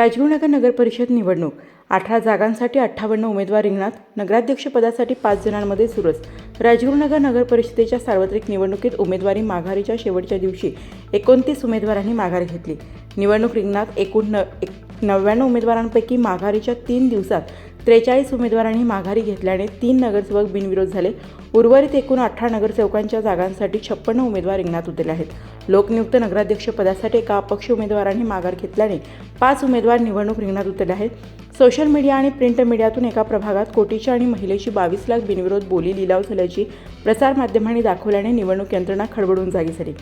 राजगुरुनगर नगर परिषद निवडणूक 18 जागांसाठी 58 उमेदवार रिंगणात. नगराध्यक्षपदासाठी 5 जणांमध्ये चुरस. राजगुरुनगर नगर परिषदेच्या सार्वत्रिक निवडणुकीत उमेदवारी माघारीच्या शेवटच्या दिवशी 29 उमेदवारांनी माघार घेतली. निवडणूक रिंगणात एकूण 99 उमेदवारांपैकी माघारीच्या 3 दिवसात 43 उमेदवारांनी माघारी घेतल्याने 3 नगरसेवक बिनविरोध झाले. उर्वरित एकूण 18 नगरसेवकांच्या जागांसाठी 56 उमेदवार रिंगणात उतरले आहेत. लोकनियुक्त नगराध्यक्षपदासाठी एका अपक्ष उमेदवारांनी माघार घेतल्याने 5 उमेदवार निवडणूक रिंगणात उतरले आहेत. सोशल मीडिया आणि प्रिंट मीडियातून एका प्रभागात कोटीची आणि महिलेची 22 लाख बिनविरोध बोली लिलाव झाल्याची प्रसारमाध्यमांनी दाखवल्याने निवडणूक यंत्रणा खडबडून जागी झाली.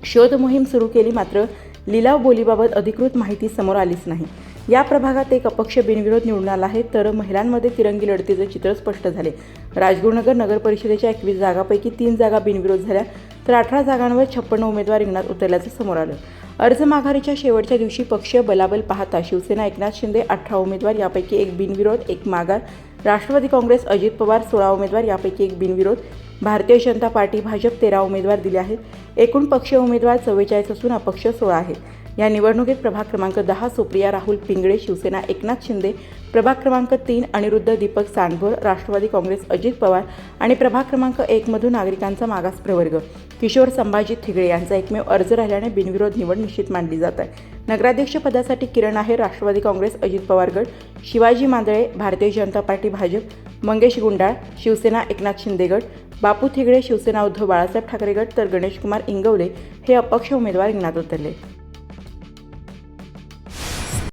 शोध मोहीम सुरू केली, मात्र लिलाव बोलीबाबत अधिकृत माहिती समोर आलीच नाही. या प्रभागात एक अपक्ष बिनविरोध निवडून आला आहे, तर महिलांमध्ये तिरंगी लढतीचे चित्र स्पष्ट झाले. राजगुरुनगर नगर परिषदेच्या 21 जागांपैकी 3 जागा बिनविरोध झाल्या, तर 18 जागांवर 56 उमेदवार रिंगणात उतरल्याचं समोर आलं. अर्ज माघारीच्या शेवटच्या दिवशी पक्षीय बलाबल पाहता शिवसेना एकनाथ शिंदे 18 उमेदवार, यापैकी 1 बिनविरोध, 1 माघार. राष्ट्रवादी काँग्रेस अजित पवार 16 उमेदवार, यापैकी 1 बिनविरोध. भारतीय जनता पार्टी भाजप 13 उमेदवार दिले आहेत. एकूण पक्षीय उमेदवार 44 असून अपक्ष 16 आहेत. या निवडणुकीत प्रभाग क्रमांक 10 सुप्रिया राहुल पिंगळे शिवसेना एकनाथ शिंदे, प्रभाग क्रमांक 3 अनिरुद्ध दीपक सांडभोर राष्ट्रवादी काँग्रेस अजित पवार आणि प्रभाग क्रमांक 1 मधून नागरिकांचा मागास प्रवर्ग किशोर संभाजी थिगळे यांचा एकमेव अर्ज राहिल्याने बिनविरोध निवड निश्चित मानली जात आहे. नगराध्यक्षपदासाठी किरण आहेर राष्ट्रवादी काँग्रेस अजित पवार गट, शिवाजी मांदळे भारतीय जनता पार्टी भाजप, मंगेश गुंडाळ शिवसेना एकनाथ शिंदे गट, बापू थिगळे शिवसेना उद्धव बाळासाहेब ठाकरे गट, तर गणेशकुमार इंगवले हे अपक्ष उमेदवार रिंगणात उतरले.